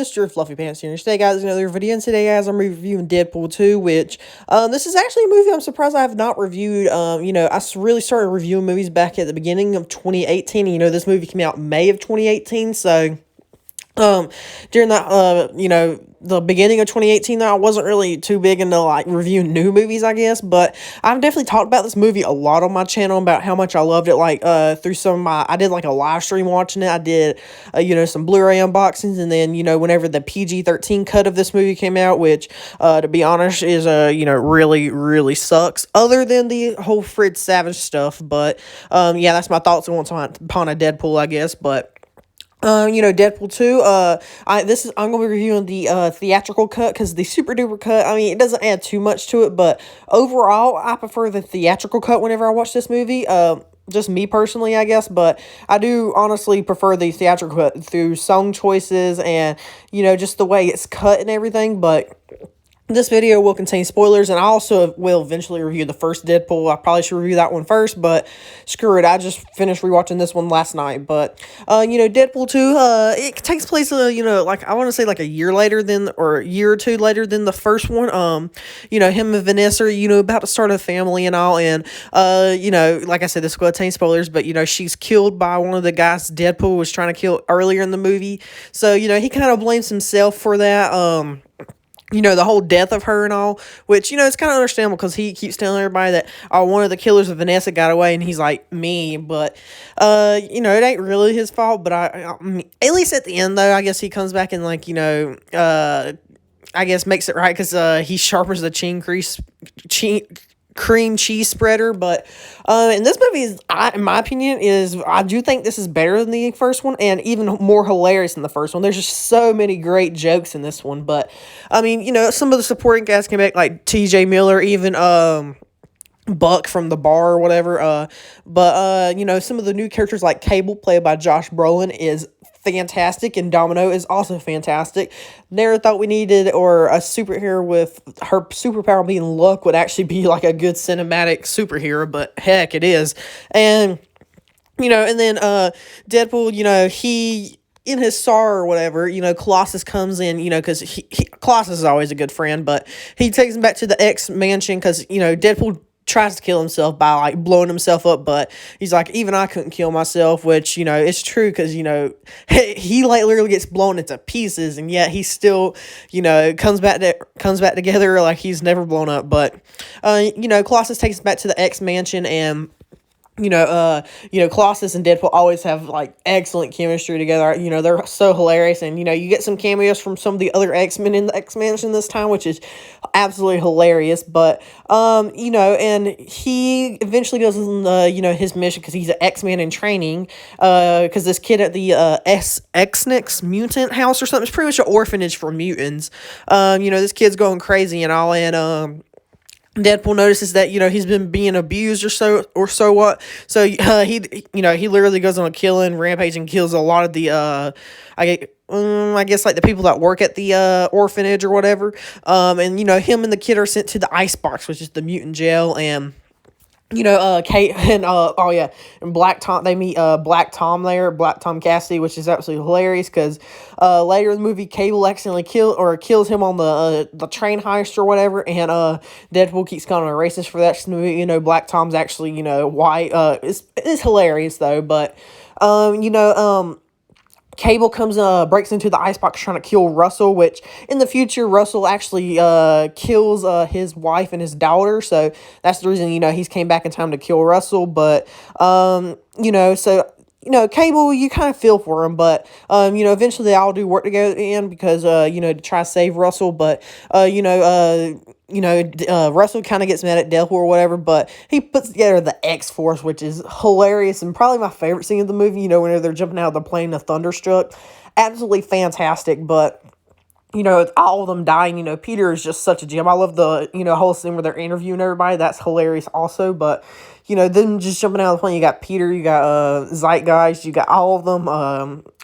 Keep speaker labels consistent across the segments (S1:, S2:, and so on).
S1: Mr. Fluffy Pants here. Today, guys, another video, and today, guys, I'm reviewing Deadpool 2, which, this is actually a movie I'm surprised I have not reviewed. Really started reviewing movies back at the beginning of 2018, and, this movie came out May of 2018, so, during that, the beginning of 2018, though, I wasn't really too big into, reviewing new movies, I guess, but I've definitely talked about this movie a lot on my channel about how much I loved it, through some of I did, a live stream watching it. I did, some Blu-ray unboxings, and then, whenever the PG-13 cut of this movie came out, which, to be honest, is, really, really sucks, other than the whole Fred Savage stuff, but, yeah, that's my thoughts upon a Deadpool, I guess, but, Deadpool 2, I'm gonna be reviewing the, theatrical cut, because the super duper cut, it doesn't add too much to it, but overall, I prefer the theatrical cut whenever I watch this movie, just me personally, I guess, but I do honestly prefer the theatrical cut through song choices and, just the way it's cut and everything, but this video will contain spoilers, and I also will eventually review the first Deadpool. I probably should review that one first, but screw it. I just finished rewatching this one last night. But, Deadpool 2, it takes place, I want to say a year later or a year or two later than the first one. Him and Vanessa are, about to start a family and all, and, like I said, this will contain spoilers, but, she's killed by one of the guys Deadpool was trying to kill earlier in the movie. So, he kind of blames himself for that, the whole death of her and all, which, it's kind of understandable because he keeps telling everybody that, one of the killers of Vanessa got away, and he's like, me, but, it ain't really his fault, but at least at the end, though, I guess he comes back and, I guess makes it right, because, he sharpens the cream cheese spreader, but and this movie is, in my opinion, I do think this is better than the first one and even more hilarious than the first one. There's just so many great jokes in this one, but some of the supporting cast came back, like TJ Miller, even Buck from the bar or whatever, but some of the new characters like Cable, played by Josh Brolin, is fantastic, and Domino is also fantastic. Never thought we needed a superhero with her superpower being luck would actually be a good cinematic superhero, but heck, it is. And and then Deadpool, he in his sorrow or whatever, Colossus comes in, because Colossus is always a good friend, but he takes him back to the X mansion because Deadpool tries to kill himself by blowing himself up, but he's like, even I couldn't kill myself, which it's true, because he literally gets blown into pieces, and yet he still comes back together like he's never blown up. But Colossus takes us back to the X mansion, and Colossus and Deadpool always have excellent chemistry together. They're so hilarious, and you get some cameos from some of the other X-Men in the X-Mansion this time, which is absolutely hilarious. But and he eventually goes on his mission because he's an X-Man in training. Because this kid at the X-Nix mutant house or something, it's pretty much an orphanage for mutants. This kid's going crazy and all, and Deadpool notices that he's been being abused or so what. So he literally goes on a killing rampage and kills a lot of the I guess the people that work at the orphanage or whatever. And him and the kid are sent to the Icebox, which is the mutant jail, and Kate and and Black Tom, they meet Black Tom there, Black Tom Cassidy, which is absolutely hilarious because later in the movie, Cable accidentally kills him on the train heist or whatever, and Deadpool keeps calling him a racist for that. So, Black Tom's actually white. It's hilarious though, but Cable breaks into the Icebox trying to kill Russell, which in the future, Russell actually kills his wife and his daughter, so that's the reason, he's came back in time to kill Russell, but, Cable, you kind of feel for him, but, eventually they all do work together at the end because, to try to save Russell, but, Russell kind of gets mad at Deadpool or whatever, but he puts together the X-Force, which is hilarious and probably my favorite scene of the movie, whenever they're jumping out of the plane, the Thunderstruck. Absolutely fantastic, but, all of them dying, Peter is just such a gem. I love the, whole scene where they're interviewing everybody. That's hilarious also, but, them just jumping out of the plane, you got Peter, you got Zeitgeist, you got all of them.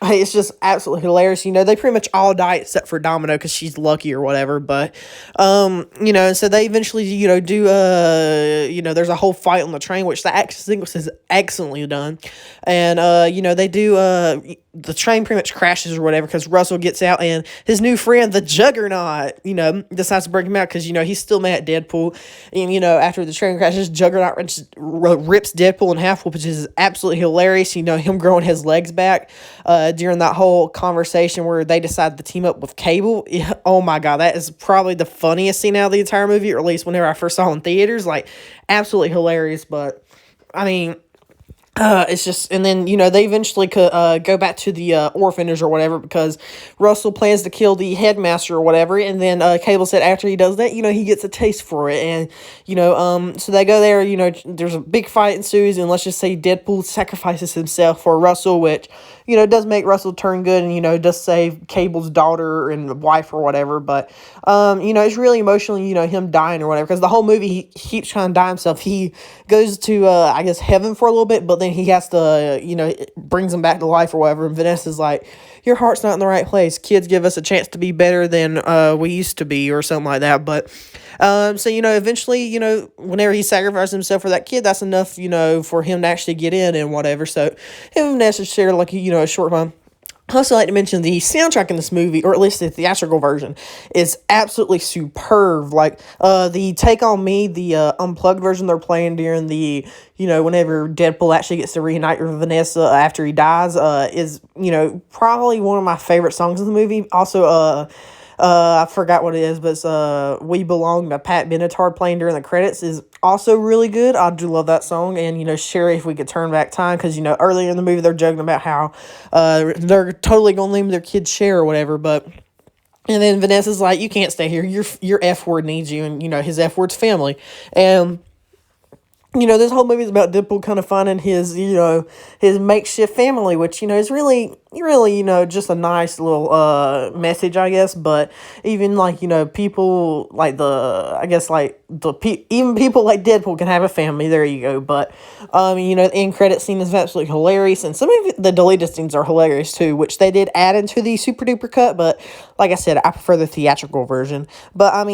S1: It's just absolutely hilarious. They pretty much all die except for Domino because she's lucky or whatever. But, and so they eventually, do, there's a whole fight on the train, which the action sequence is excellently done. And, they do, the train pretty much crashes or whatever because Russell gets out and his new friend, the Juggernaut, decides to break him out because, he's still mad at Deadpool. And, after the train crashes, Juggernaut rips Deadpool in half, which is absolutely hilarious. Him growing his legs back during that whole conversation where they decide to team up with Cable. Oh my God, that is probably the funniest scene out of the entire movie, or at least whenever I first saw it in theaters. Like, absolutely hilarious. But, I mean, it's just, and then, they eventually could go back to the orphanage or whatever because Russell plans to kill the headmaster or whatever. And then Cable said after he does that, he gets a taste for it. And, so they go there, there's a big fight ensues. And let's just say Deadpool sacrifices himself for Russell, which, does make Russell turn good and, does save Cable's daughter and wife or whatever. But, it's really emotional, him dying or whatever because the whole movie, he keeps trying to die himself. He goes to, I guess, heaven for a little bit, but then he has to, it brings him back to life or whatever. And Vanessa's like, your heart's not in the right place. Kids give us a chance to be better than we used to be or something like that. But, so, eventually, whenever he sacrifices himself for that kid, that's enough, for him to actually get in and whatever. So, him and Vanessa share, like, a short time. I also like to mention the soundtrack in this movie, or at least the theatrical version, is absolutely superb. Like, the Take On Me, the unplugged version they're playing during the, whenever Deadpool actually gets to reunite with Vanessa after he dies, is, probably one of my favorite songs in the movie. Also, I forgot what it is, but it's We Belong by Pat Benatar playing during the credits is also really good. I do love that song. And, Sherry, If We Could Turn Back Time, because, earlier in the movie they're joking about how they're totally going to name their kid Cher or whatever, but... And then Vanessa's like, you can't stay here. Your F word needs you, and, his F word's family. And... this whole movie is about Deadpool kind of finding his, his makeshift family, which, is really, just a nice little message, I guess. But even, like, people like even people like Deadpool can have a family. There you go. But, the end credit scene is absolutely hilarious. And some of the deleted scenes are hilarious, too, which they did add into the super duper cut. But, like I said, I prefer the theatrical version. But,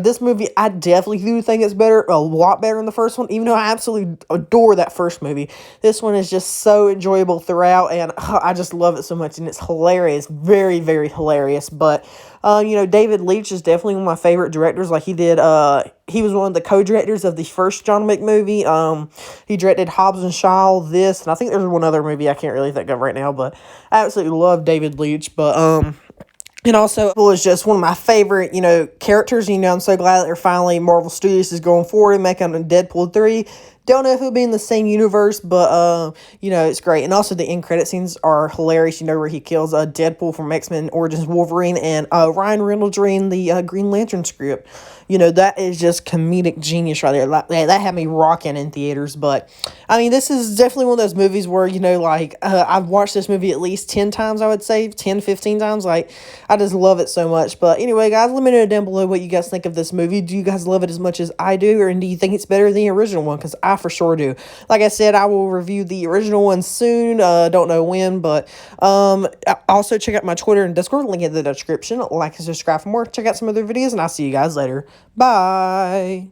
S1: this movie, I definitely do think it's better, a lot better than the first one, even though I absolutely adore that first movie. This one is just so enjoyable throughout, and I just love it so much, and it's hilarious, very, very hilarious. But, David Leitch is definitely one of my favorite directors. Like, he was one of the co-directors of the first John Wick movie. He directed Hobbs and Shaw, this, and I think there's one other movie I can't really think of right now, but I absolutely love David Leitch. But, and also, Deadpool is just one of my favorite, characters. I'm so glad that they're finally, Marvel Studios is going forward and making a Deadpool 3. Don't know if it'll be in the same universe, but, it's great. And also, the end credit scenes are hilarious, where he kills Deadpool from X-Men Origins Wolverine and Ryan Reynolds reading the Green Lantern script. That is just comedic genius right there. That had me rocking in theaters. But, this is definitely one of those movies where, I've watched this movie at least 10 times, I would say, 10, 15 times. Like, I just love it so much. But anyway, guys, let me know down below what you guys think of this movie. Do you guys love it as much as I do, or do you think it's better than the original one? Because I for sure do. Like I said, I will review the original one soon. Don't know when, but also check out my Twitter and Discord, link in the description. Like and subscribe for more. Check out some other videos, and I'll see you guys later. Bye.